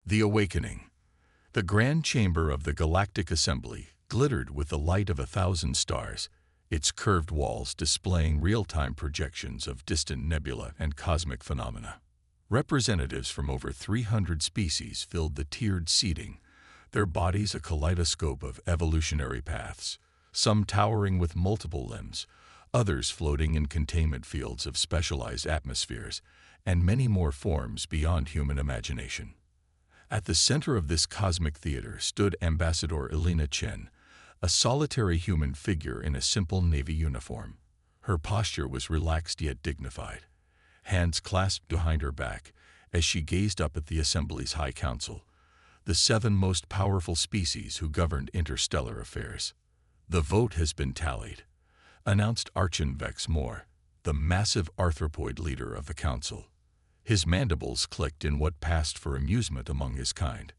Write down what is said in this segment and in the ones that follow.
The Awakening. The grand chamber of the Galactic Assembly glittered with the light of 1,000 stars, its curved walls displaying real-time projections of distant nebula and cosmic phenomena. Representatives from over 300 species filled the tiered seating, their bodies a kaleidoscope of evolutionary paths, some towering with multiple limbs, others floating in containment fields of specialized atmospheres, and many more forms beyond human imagination. At the center of this cosmic theater stood Ambassador Elena Chen, a solitary human figure in a simple Navy uniform. Her posture was relaxed yet dignified, hands clasped behind her back as she gazed up at the Assembly's High Council, the 7 most powerful species who governed interstellar affairs. "The vote has been tallied," announced Vex Moore, the massive arthropoid leader of the council. His mandibles clicked in what passed for amusement among his kind.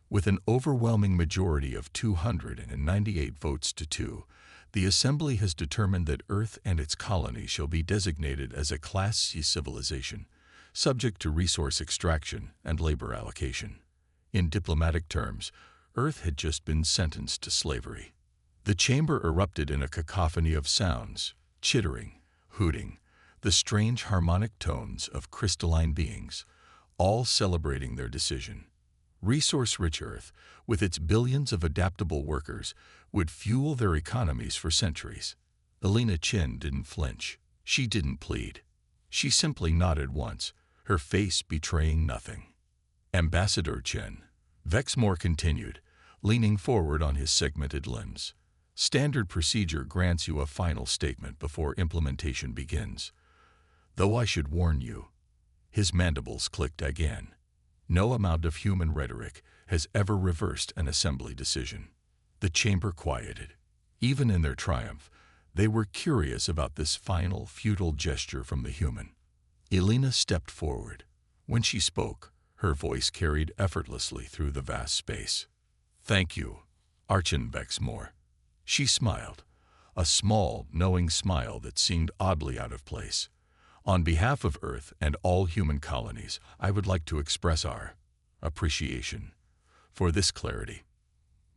With an overwhelming majority of 298 votes to 2, the Assembly has determined that Earth and its colonies shall be designated as a Class C civilization, subject to resource extraction and labor allocation. In diplomatic terms, Earth had just been sentenced to slavery. The chamber erupted in a cacophony of sounds, chittering, hooting, the strange harmonic tones of crystalline beings, all celebrating their decision. Resource-rich Earth, with its billions of adaptable workers, would fuel their economies for centuries. Elena Chen didn't flinch. She didn't plead. She simply nodded once, her face betraying nothing. "Ambassador Chen," Vexmore continued, leaning forward on his segmented limbs. "Standard procedure grants you a final statement before implementation begins. Though I should warn you," his mandibles clicked again, "no amount of human rhetoric has ever reversed an assembly decision." The chamber quieted. Even in their triumph, they were curious about this final, futile gesture from the human. Elena stepped forward. When she spoke, her voice carried effortlessly through the vast space. "Thank you, Vex Moore." She smiled, a small, knowing smile that seemed oddly out of place. "On behalf of Earth and all human colonies, I would like to express our appreciation for this clarity."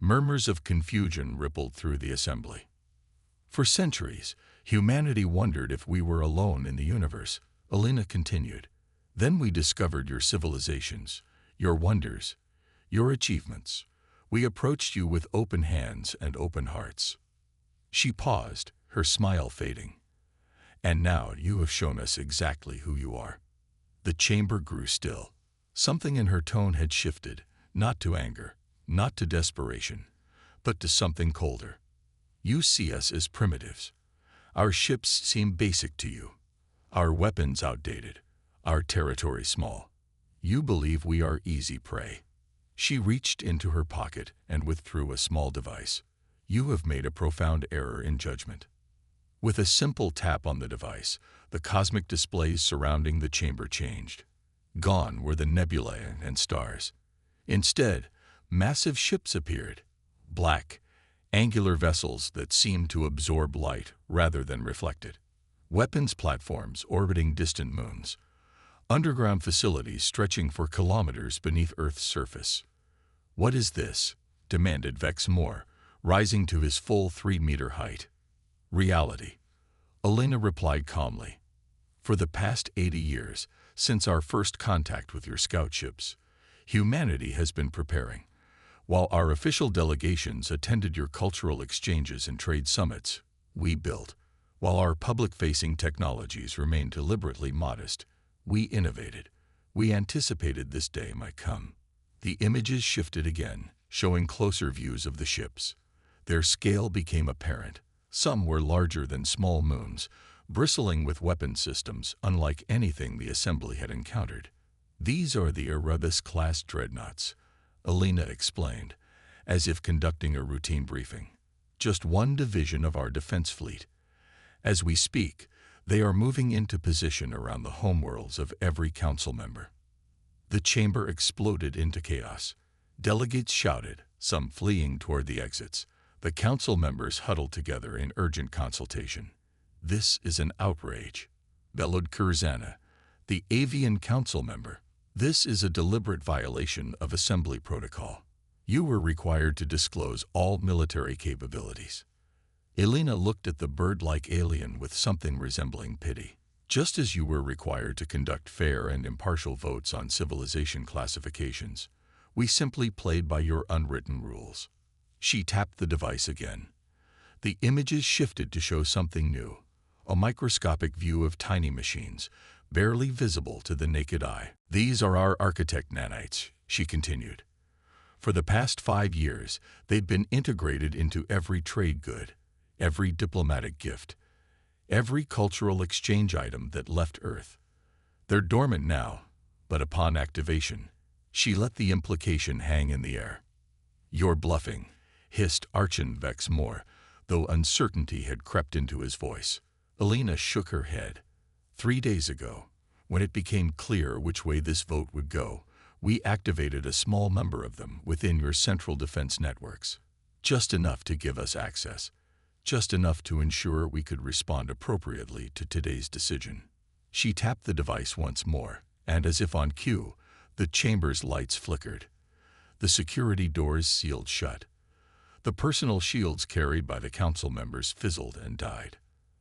Murmurs of confusion rippled through the Assembly. "For centuries, humanity wondered if we were alone in the universe," Elena continued. "Then we discovered your civilizations, your wonders, your achievements. We approached you with open hands and open hearts." She paused, her smile fading. "And now you have shown us exactly who you are." The chamber grew still. Something in her tone had shifted, not to anger, not to desperation, but to something colder. "You see us as primitives. Our ships seem basic to you, our weapons outdated, our territory small. You believe we are easy prey." She reached into her pocket and withdrew a small device. "You have made a profound error in judgment." With a simple tap on the device, the cosmic displays surrounding the chamber changed. Gone were the nebulae and stars. Instead, massive ships appeared, black, angular vessels that seemed to absorb light rather than reflect it. Weapons platforms orbiting distant moons. Underground facilities stretching for kilometers beneath Earth's surface. "What is this?" demanded Vex Moore, rising to his full 3-meter height. "Reality," Elena replied calmly. "For the past 80 years, since our first contact with your scout ships, humanity has been preparing. While our official delegations attended your cultural exchanges and trade summits, we built. While our public-facing technologies remained deliberately modest, we innovated. We anticipated this day might come." The images shifted again, showing closer views of the ships. Their scale became apparent. Some were larger than small moons, bristling with weapon systems unlike anything the Assembly had encountered. "These are the Erebus-class dreadnoughts," Elena explained, as if conducting a routine briefing. "Just one division of our defense fleet. As we speak, they are moving into position around the homeworlds of every council member." The chamber exploded into chaos. Delegates shouted, some fleeing toward the exits. The council members huddled together in urgent consultation. "This is an outrage," bellowed Kurzana, the avian council member. This is a deliberate violation of assembly protocol. You were required to disclose all military capabilities. Elena looked at the bird-like alien with something resembling pity. Just as you were required to conduct fair and impartial votes on civilization classifications, we simply played by your unwritten rules. She tapped the device again. The images shifted to show something new, a microscopic view of tiny machines, barely visible to the naked eye. These are our architect nanites, she continued. For the past 5 years, they'd been integrated into every trade good, every diplomatic gift, every cultural exchange item that left Earth. They're dormant now, but upon activation, she let the implication hang in the air. You're bluffing, hissed Archon Vex Moore, though uncertainty had crept into his voice. Elena shook her head. 3 days ago, when it became clear which way this vote would go, we activated a small number of them within your central defense networks. Just enough to give us access. Just enough to ensure we could respond appropriately to today's decision. She tapped the device once more, and as if on cue, the chamber's lights flickered. The security doors sealed shut. The personal shields carried by the council members fizzled and died.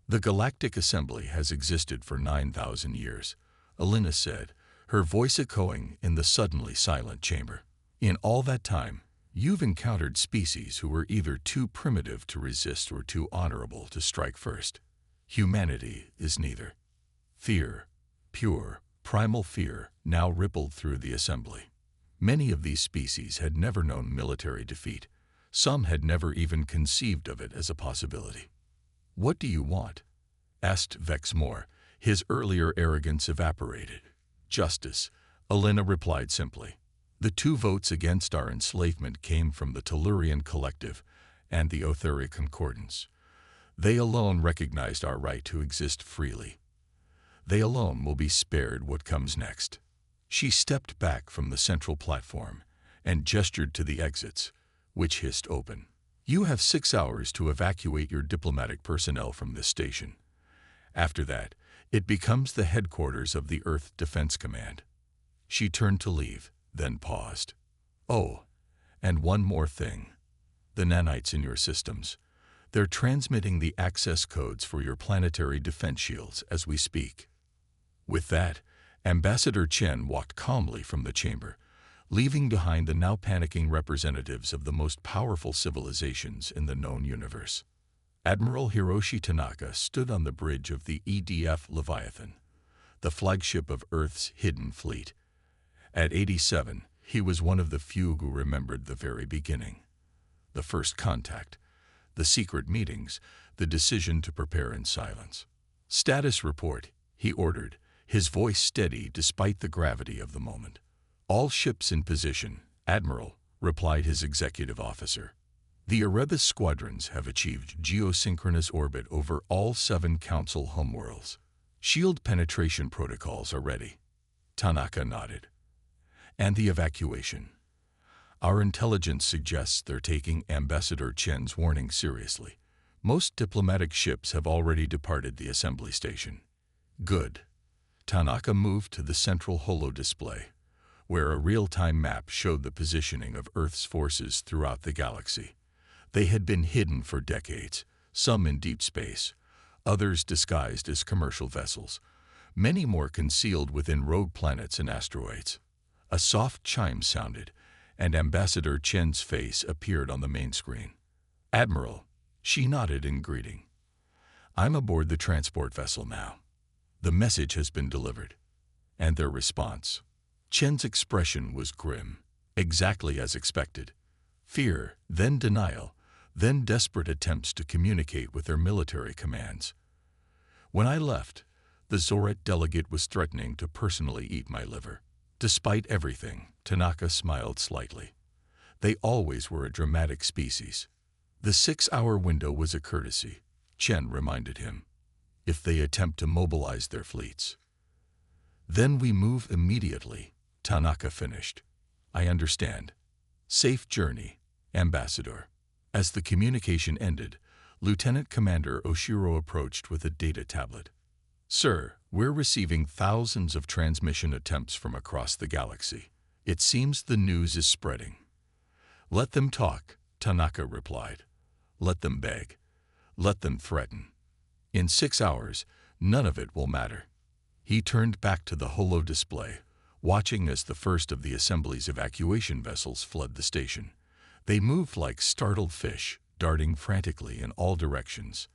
The Galactic Assembly has existed for 9,000 years, Elena said, her voice echoing in the suddenly silent chamber. In all that time, you've encountered species who were either too primitive to resist or too honorable to strike first. Humanity is neither. Fear, pure, primal fear, now rippled through the assembly. Many of these species had never known military defeat. Some had never even conceived of it as a possibility. What do you want? Asked Vex Moore. His earlier arrogance evaporated. Justice, Elena replied simply. The 2 votes against our enslavement came from the Tellurian Collective and the Otheri Concordance. They alone recognized our right to exist freely. They alone will be spared what comes next. She stepped back from the central platform and gestured to the exits, which hissed open. You have 6 hours to evacuate your diplomatic personnel from this station. After that, it becomes the headquarters of the Earth Defense Command. She turned to leave, then paused. Oh, and one more thing. The nanites in your systems. They're transmitting the access codes for your planetary defense shields as we speak. With that, Ambassador Chen walked calmly from the chamber, leaving behind the now panicking representatives of the most powerful civilizations in the known universe. Admiral Hiroshi Tanaka stood on the bridge of the EDF Leviathan, the flagship of Earth's hidden fleet. At 87, he was one of the few who remembered the very beginning. The first contact, the secret meetings, the decision to prepare in silence. Status report, he ordered, his voice steady despite the gravity of the moment. All ships in position, Admiral, replied his executive officer. The Erebus squadrons have achieved geosynchronous orbit over all 7 Council homeworlds. Shield penetration protocols are ready. Tanaka nodded. And the evacuation. Our intelligence suggests they're taking Ambassador Chen's warning seriously. Most diplomatic ships have already departed the assembly station. Good. Tanaka moved to the central holo display, where a real-time map showed the positioning of Earth's forces throughout the galaxy. They had been hidden for decades, some in deep space, others disguised as commercial vessels, many more concealed within rogue planets and asteroids. A soft chime sounded, and Ambassador Chen's face appeared on the main screen. Admiral, she nodded in greeting. I'm aboard the transport vessel now. The message has been delivered. And their response. Chen's expression was grim, exactly as expected. Fear, then denial, then desperate attempts to communicate with their military commands. When I left, the Zoret delegate was threatening to personally eat my liver. Despite everything, Tanaka smiled slightly. They always were a dramatic species. The 6-hour window was a courtesy, Chen reminded him, if they attempt to mobilize their fleets. Then we move immediately, Tanaka finished. I understand. Safe journey, Ambassador. As the communication ended, Lieutenant Commander Oshiro approached with a data tablet. Sir, we're receiving thousands of transmission attempts from across the galaxy. It seems the news is spreading. Let them talk, Tanaka replied. Let them beg. Let them threaten. In 6 hours, none of it will matter. He turned back to the holo display, watching as the first of the assembly's evacuation vessels fled the station. They moved like startled fish, darting frantically in all directions.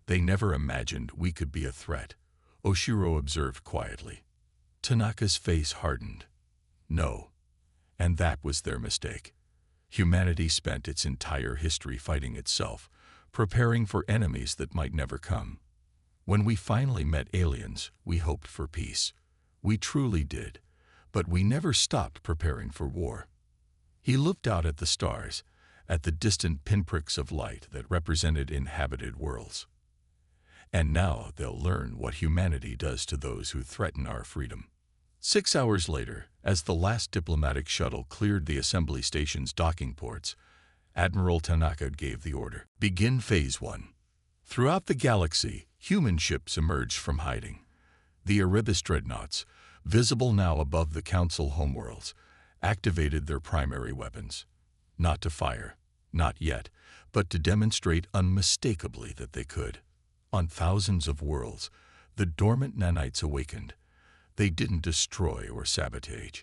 They never imagined we could be a threat, Oshiro observed quietly. Tanaka's face hardened. No. And that was their mistake. Humanity spent its entire history fighting itself, preparing for enemies that might never come. When we finally met aliens, we hoped for peace. We truly did, but we never stopped preparing for war. He looked out at the stars, at the distant pinpricks of light that represented inhabited worlds. And now they'll learn what humanity does to those who threaten our freedom. 6 hours later, as the last diplomatic shuttle cleared the assembly station's docking ports, Admiral Tanaka gave the order. Begin Phase 1. Throughout the galaxy, human ships emerged from hiding. The Erebus dreadnoughts, visible now above the Council homeworlds, activated their primary weapons. Not to fire, not yet, but to demonstrate unmistakably that they could. On thousands of worlds, the dormant nanites awakened. They didn't destroy or sabotage.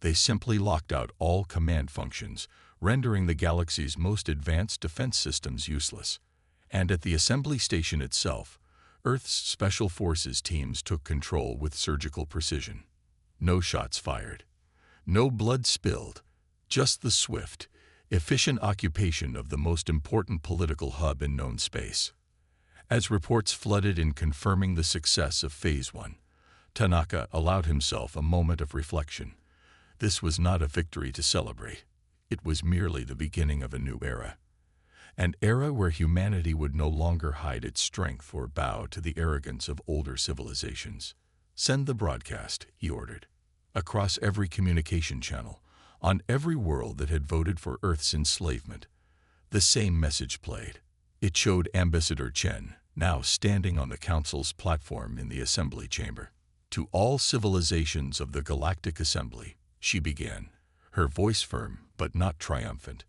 They simply locked out all command functions, rendering the galaxy's most advanced defense systems useless. And at the assembly station itself, Earth's Special Forces teams took control with surgical precision. No shots fired. No blood spilled. Just the swift, efficient occupation of the most important political hub in known space. As reports flooded in confirming the success of Phase 1, Tanaka allowed himself a moment of reflection. This was not a victory to celebrate. It was merely the beginning of a new era. An era where humanity would no longer hide its strength or bow to the arrogance of older civilizations. Send the broadcast, he ordered. Across every communication channel, on every world that had voted for Earth's enslavement, the same message played. It showed Ambassador Chen, now standing on the Council's platform in the assembly chamber. To all civilizations of the Galactic Assembly, she began, her voice firm but not triumphant.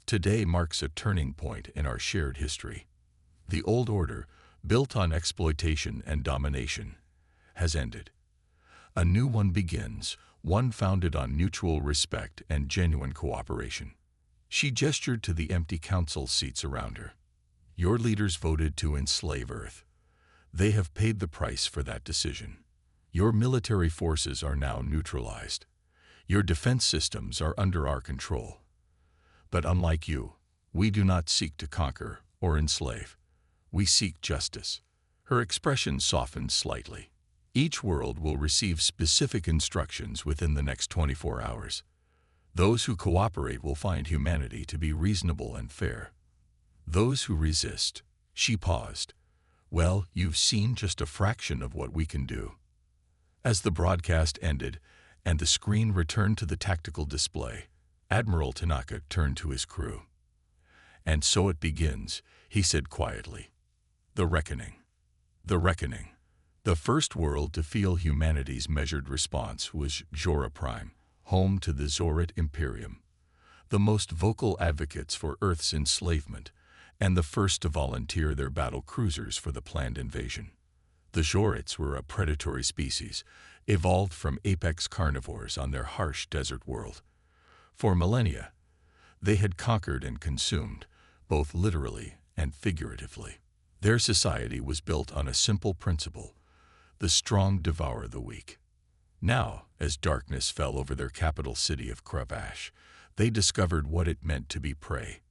Today marks a turning point in our shared history. The old order, built on exploitation and domination, has ended. A new one begins, one founded on mutual respect and genuine cooperation. She gestured to the empty council seats around her. Your leaders voted to enslave Earth. They have paid the price for that decision. Your military forces are now neutralized. Your defense systems are under our control. But unlike you, we do not seek to conquer or enslave. We seek justice. Her expression softened slightly. Each world will receive specific instructions within the next 24 hours. Those who cooperate will find humanity to be reasonable and fair. Those who resist, she paused. Well, you've seen just a fraction of what we can do. As the broadcast ended and the screen returned to the tactical display, Admiral Tanaka turned to his crew. And so it begins, he said quietly. The reckoning. The reckoning. The first world to feel humanity's measured response was Jora Prime, home to the Zorit Imperium, the most vocal advocates for Earth's enslavement, and the first to volunteer their battle cruisers for the planned invasion. The Zorits were a predatory species, evolved from apex carnivores on their harsh desert world. For millennia, they had conquered and consumed, both literally and figuratively. Their society was built on a simple principle: the strong devour the weak. Now, as darkness fell over their capital city of Kravash, they discovered what it meant to be prey.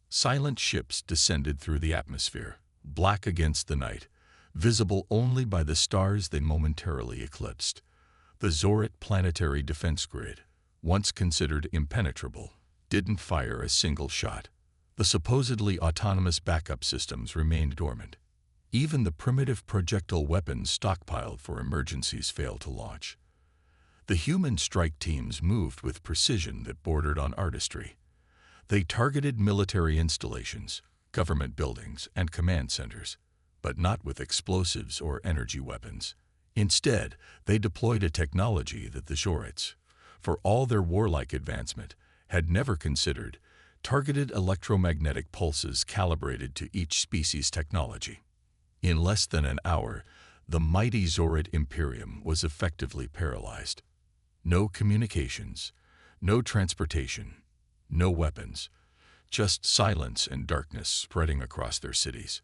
Silent ships descended through the atmosphere, black against the night, visible only by the stars they momentarily eclipsed. The Zorit planetary defense grid, once considered impenetrable, didn't fire a single shot. The supposedly autonomous backup systems remained dormant. Even the primitive projectile weapons stockpiled for emergencies failed to launch. The human strike teams moved with precision that bordered on artistry. They targeted military installations, government buildings, and command centers. but not with explosives or energy weapons. Instead, they deployed a technology that the Zorits, for all their warlike advancement, had never considered: targeted electromagnetic pulses calibrated to each species' technology. In less than an hour, the mighty Zorid Imperium was effectively paralyzed. No communications, no transportation, no weapons, just silence and darkness spreading across their cities.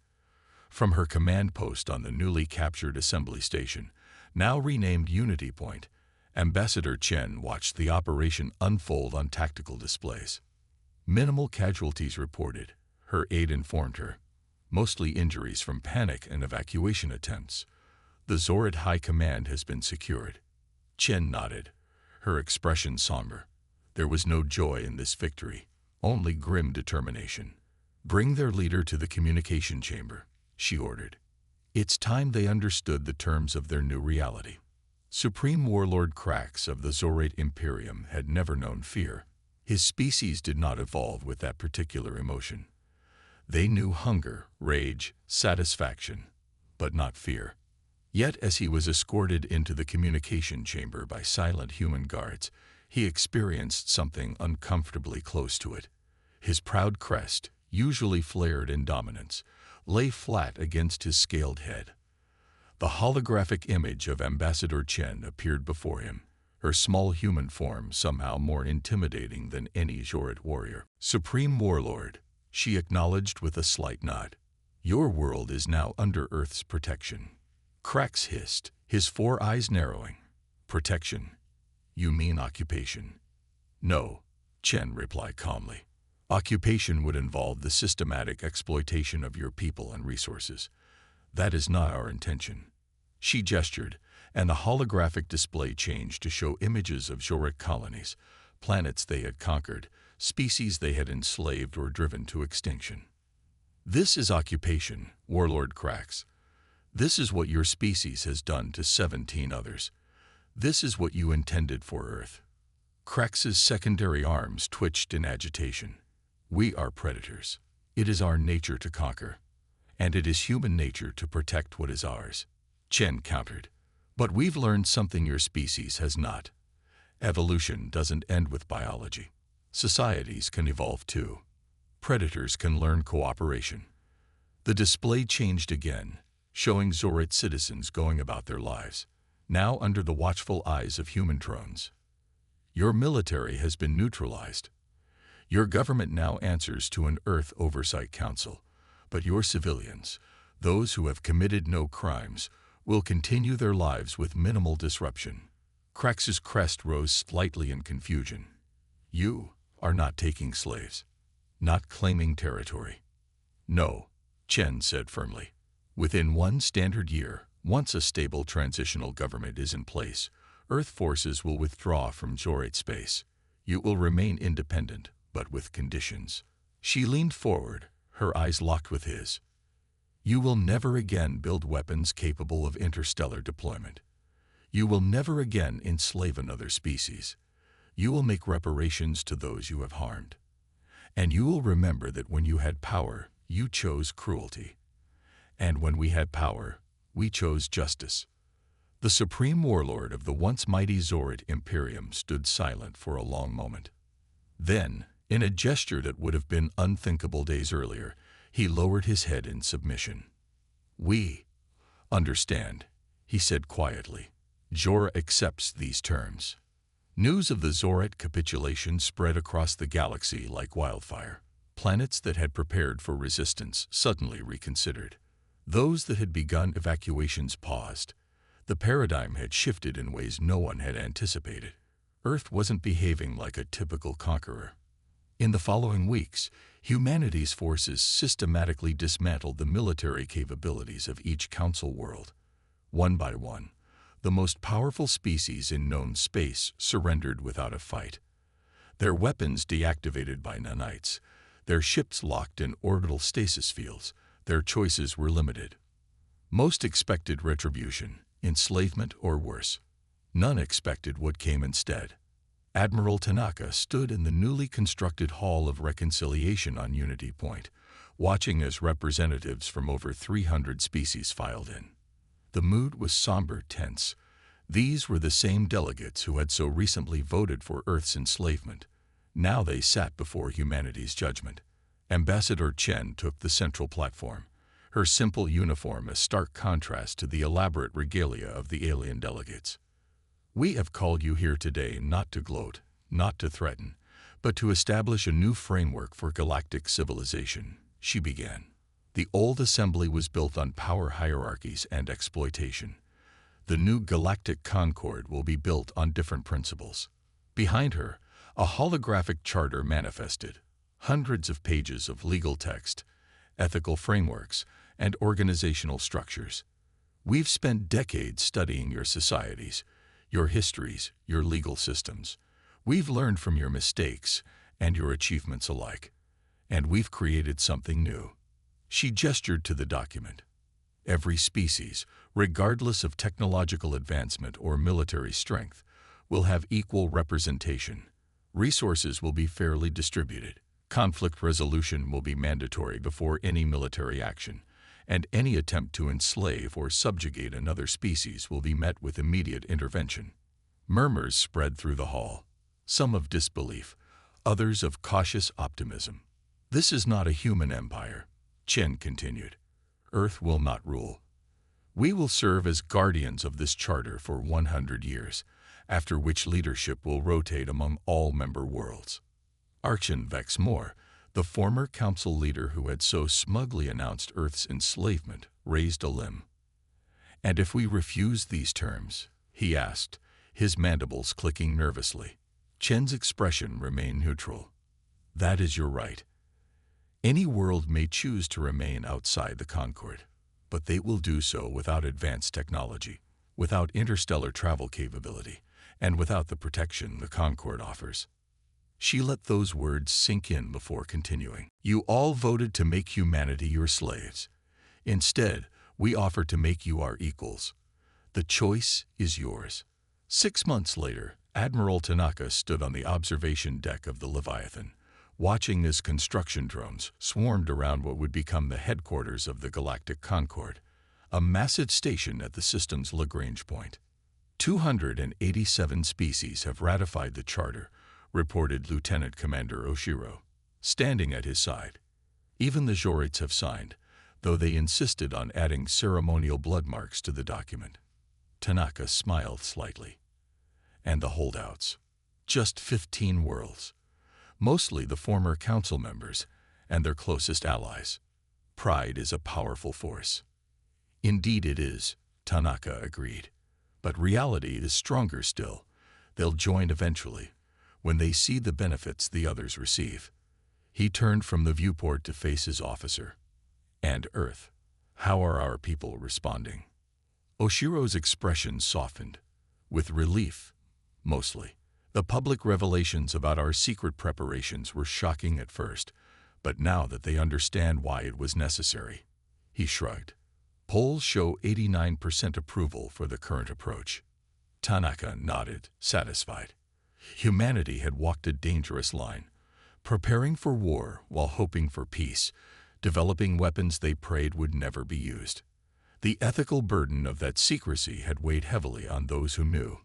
From her command post on the newly captured assembly station, now renamed Unity Point, Ambassador Chen watched the operation unfold on tactical displays. Minimal casualties reported, her aide informed her. Mostly injuries from panic and evacuation attempts. The Zorid High Command has been secured. Chen nodded, her expression somber. There was no joy in this victory, only grim determination. Bring their leader to the communication chamber, she ordered. It's time they understood the terms of their new reality. Supreme Warlord Krax of the Zorid Imperium had never known fear. His species did not evolve with that particular emotion. They knew hunger, rage, satisfaction, but not fear. Yet as he was escorted into the communication chamber by silent human guards, he experienced something uncomfortably close to it. His proud crest, usually flared in dominance, lay flat against his scaled head. The holographic image of Ambassador Chen appeared before him, her small human form somehow more intimidating than any Zorid warrior. Supreme Warlord, she acknowledged with a slight nod. Your world is now under Earth's protection. Krax hissed, his 4 eyes narrowing. Protection? You mean occupation? No, Chen replied calmly. Occupation would involve the systematic exploitation of your people and resources. That is not our intention. She gestured, and the holographic display changed to show images of Zorid colonies, planets they had conquered, species they had enslaved or driven to extinction. This is occupation, Warlord Krax. This is what your species has done to 17 others. This is what you intended for Earth. Krax's secondary arms twitched in agitation. We are predators. It is our nature to conquer, and it is human nature to protect what is ours. Chen countered. But we've learned something your species has not. Evolution doesn't end with biology. Societies can evolve too. Predators can learn cooperation. The display changed again, showing Zorid citizens going about their lives, now under the watchful eyes of human drones. Your military has been neutralized. Your government now answers to an Earth Oversight Council, but your civilians, those who have committed no crimes, will continue their lives with minimal disruption. Krax's crest rose slightly in confusion. You are not taking slaves, not claiming territory. No, Chen said firmly. Within 1 standard year, once a stable transitional government is in place, Earth forces will withdraw from Zorid space. You will remain independent, but with conditions. She leaned forward, her eyes locked with his. You will never again build weapons capable of interstellar deployment. You will never again enslave another species. You will make reparations to those you have harmed. And you will remember that when you had power, you chose cruelty. And when we had power, we chose justice. The supreme warlord of the once mighty Zorid Imperium stood silent for a long moment. Then, in a gesture that would have been unthinkable days earlier, he lowered his head in submission. We understand, he said quietly. Jorah accepts these terms. News of the Zorid capitulation spread across the galaxy like wildfire. Planets that had prepared for resistance suddenly reconsidered. Those that had begun evacuations paused. The paradigm had shifted in ways no one had anticipated. Earth wasn't behaving like a typical conqueror. In the following weeks, humanity's forces systematically dismantled the military capabilities of each council world. One by one, the most powerful species in known space surrendered without a fight. Their weapons deactivated by nanites, their ships locked in orbital stasis fields, their choices were limited. Most expected retribution, enslavement, or worse. None expected what came instead. Admiral Tanaka stood in the newly constructed Hall of Reconciliation on Unity Point, watching as representatives from over 300 species filed in. The mood was somber, tense. These were the same delegates who had so recently voted for Earth's enslavement. Now they sat before humanity's judgment. Ambassador Chen took the central platform, her simple uniform a stark contrast to the elaborate regalia of the alien delegates. "We have called you here today not to gloat, not to threaten, but to establish a new framework for galactic civilization," she began. The old assembly was built on power hierarchies and exploitation. The new galactic concord will be built on different principles. Behind her, a holographic charter manifested, hundreds of pages of legal text, ethical frameworks, and organizational structures. "We've spent decades studying your societies, your histories, your legal systems. We've learned from your mistakes and your achievements alike, and we've created something new." She gestured to the document. "Every species, regardless of technological advancement or military strength, will have equal representation. Resources will be fairly distributed. Conflict resolution will be mandatory before any military action, and any attempt to enslave or subjugate another species will be met with immediate intervention." Murmurs spread through the hall, some of disbelief, others of cautious optimism. "This is not a human empire," Chen continued. "Earth will not rule. We will serve as guardians of this charter for 100 years, after which leadership will rotate among all member worlds." Archon Vexmore, the former council leader who had so smugly announced Earth's enslavement, raised a limb. "And if we refuse these terms?" he asked, his mandibles clicking nervously. Chen's expression remained neutral. "That is your right. Any world may choose to remain outside the Concord, but they will do so without advanced technology, without interstellar travel capability, and without the protection the Concord offers." She let those words sink in before continuing. "You all voted to make humanity your slaves. Instead, we offer to make you our equals. The choice is yours." 6 months later, Admiral Tanaka stood on the observation deck of the Leviathan, watching as construction drones swarmed around what would become the headquarters of the Galactic Concord, a massive station at the system's Lagrange point. 287 species have ratified the charter, reported Lieutenant Commander Oshiro, standing at his side. Even the Jorites have signed, though they insisted on adding ceremonial blood marks to the document. Tanaka smiled slightly. "And the holdouts? Just 15 worlds. Mostly the former council members and their closest allies. Pride is a powerful force." "Indeed it is," Tanaka agreed. "But reality is stronger still. They'll join eventually, when they see the benefits the others receive." He turned from the viewport to face his officer. "And Earth, how are our people responding?" Oshiro's expression softened, with relief, mostly. "The public revelations about our secret preparations were shocking at first, but now that they understand why it was necessary," he shrugged. "Polls show 89% approval for the current approach." Tanaka nodded, satisfied. Humanity had walked a dangerous line, preparing for war while hoping for peace, developing weapons they prayed would never be used. The ethical burden of that secrecy had weighed heavily on those who knew.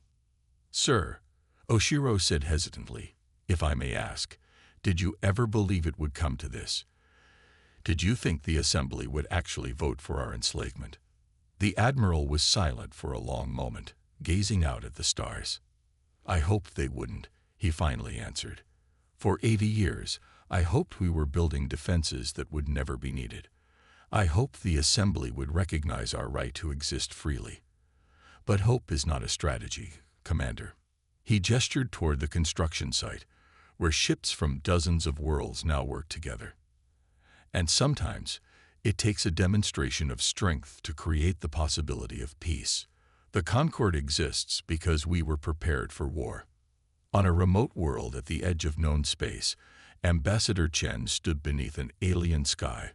"Sir," Oshiro said hesitantly, "if I may ask, did you ever believe it would come to this? Did you think the Assembly would actually vote for our enslavement?" The Admiral was silent for a long moment, gazing out at the stars. "I hoped they wouldn't," he finally answered. "For 80 years, I hoped we were building defenses that would never be needed. I hoped the Assembly would recognize our right to exist freely. But hope is not a strategy, Commander." He gestured toward the construction site, where ships from dozens of worlds now work together. "And sometimes, it takes a demonstration of strength to create the possibility of peace. The Concord exists because we were prepared for war." On a remote world at the edge of known space, Ambassador Chen stood beneath an alien sky,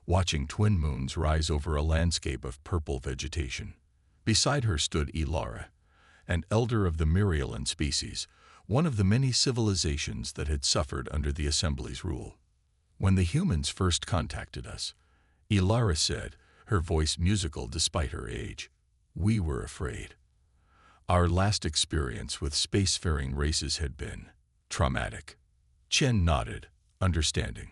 watching twin moons rise over a landscape of purple vegetation. Beside her stood Ilara, an elder of the Myriolan species, one of the many civilizations that had suffered under the Assembly's rule. When the humans first contacted us, Ilara said, her voice musical despite her age, we were afraid. Our last experience with spacefaring races had been traumatic. Chen nodded, understanding.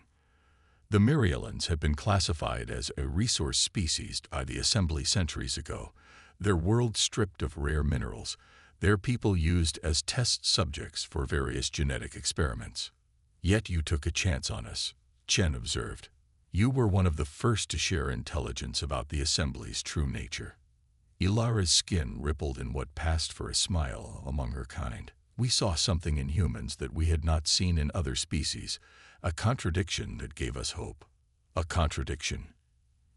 The Myrialans had been classified as a resource species by the Assembly centuries ago, their world stripped of rare minerals, their people used as test subjects for various genetic experiments. Yet you took a chance on us, Chen observed. You were one of the first to share intelligence about the Assembly's true nature. Ilara's skin rippled in what passed for a smile among her kind. We saw something in humans that we had not seen in other species, a contradiction that gave us hope. A contradiction.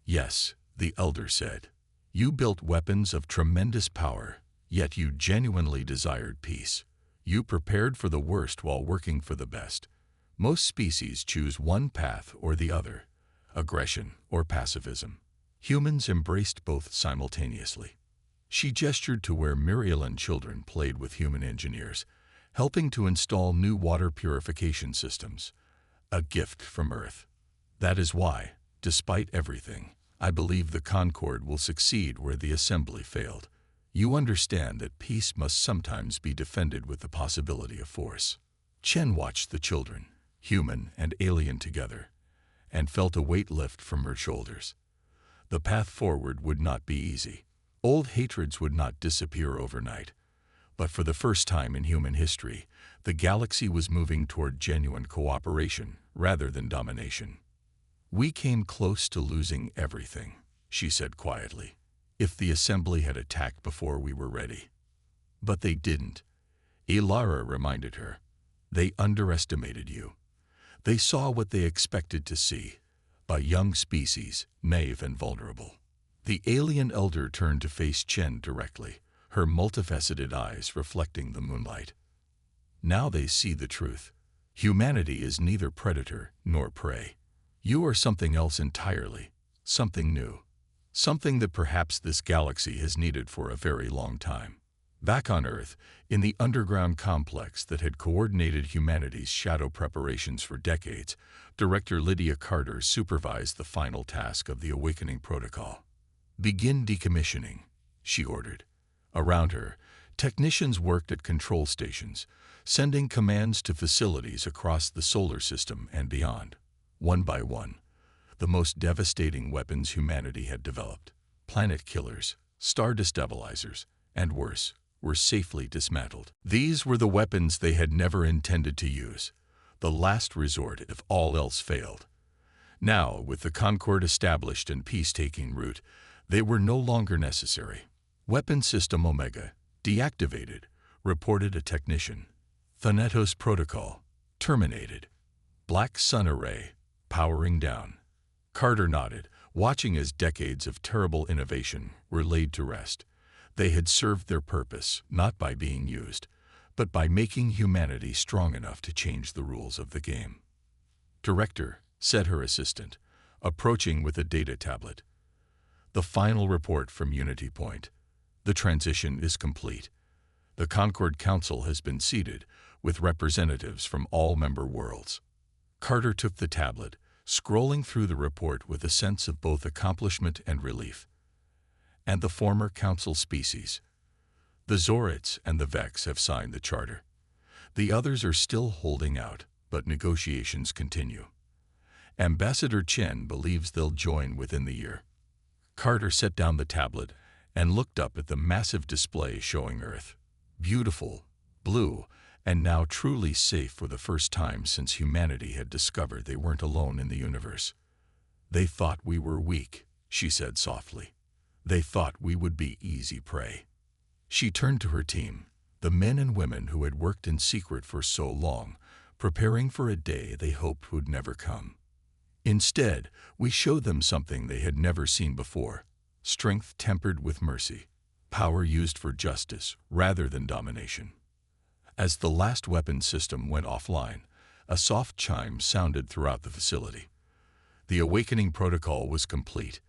Yes, the elder said. You built weapons of tremendous power, yet you genuinely desired peace. You prepared for the worst while working for the best. Most species choose one path or the other, aggression or pacifism. Humans embraced both simultaneously. She gestured to where Myrialan children played with human engineers, helping to install new water purification systems. A gift from Earth. That is why, despite everything, I believe the Concord will succeed where the Assembly failed. You understand that peace must sometimes be defended with the possibility of force. Chen watched the children, human and alien together, and felt a weight lift from her shoulders. The path forward would not be easy. Old hatreds would not disappear overnight. But for the first time in human history, the galaxy was moving toward genuine cooperation rather than domination. We came close to losing everything, she said quietly, if the Assembly had attacked before we were ready. But they didn't. Ilara reminded her. They underestimated you. They saw what they expected to see, a young species, naive and vulnerable. The alien elder turned to face Chen directly, her multifaceted eyes reflecting the moonlight. Now they see the truth. Humanity is neither predator nor prey. You are something else entirely, something new, something that perhaps this galaxy has needed for a very long time. Back on Earth, in the underground complex that had coordinated humanity's shadow preparations for decades, Director Lydia Carter supervised the final task of the Awakening Protocol. Begin decommissioning, she ordered. Around her, technicians worked at control stations, sending commands to facilities across the solar system and beyond. One by one, the most devastating weapons humanity had developed, planet killers, star destabilizers, and worse, were safely dismantled. These were the weapons they had never intended to use, the last resort if all else failed. Now, with the Concord established and peace-taking route, they were no longer necessary. Weapon System Omega, deactivated, reported a technician. Thanatos Protocol, terminated. Black Sun Array, powering down. Carter nodded, watching as decades of terrible innovation were laid to rest. They had served their purpose, not by being used, but by making humanity strong enough to change the rules of the game. Director, said her assistant, approaching with a data tablet. The final report from Unity Point. The transition is complete. The Concord Council has been seated, with representatives from all member worlds. Carter took the tablet, scrolling through the report with a sense of both accomplishment and relief. And the former council species. The Zorits and the Vex have signed the charter. The others are still holding out, but negotiations continue. Ambassador Chen believes they'll join within the year. Carter set down the tablet and looked up at the massive display showing Earth. Beautiful, blue, and now truly safe for the first time since humanity had discovered they weren't alone in the universe. They thought we were weak, she said softly. They thought we would be easy prey. She turned to her team, the men and women who had worked in secret for so long, preparing for a day they hoped would never come. Instead, we showed them something they had never seen before, strength tempered with mercy, power used for justice rather than domination. As the last weapon system went offline, a soft chime sounded throughout the facility. The Awakening Protocol was complete.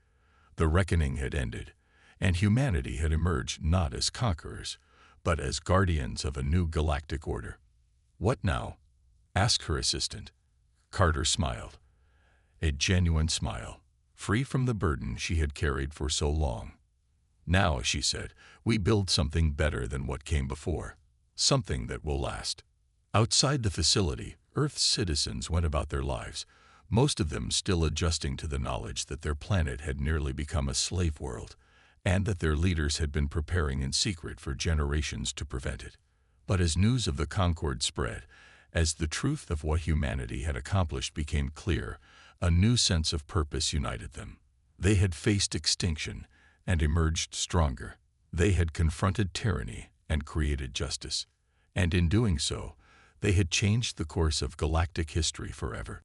The reckoning had ended, and humanity had emerged not as conquerors, but as guardians of a new galactic order. "What now?" asked her assistant. Carter smiled. A genuine smile, free from the burden she had carried for so long. "Now," she said, "we build something better than what came before. Something that will last." Outside the facility, Earth's citizens went about their lives, most of them still adjusting to the knowledge that their planet had nearly become a slave world, and that their leaders had been preparing in secret for generations to prevent it. But as news of the Concord spread, as the truth of what humanity had accomplished became clear, a new sense of purpose united them. They had faced extinction and emerged stronger. They had confronted tyranny and created justice. And in doing so, they had changed the course of galactic history forever.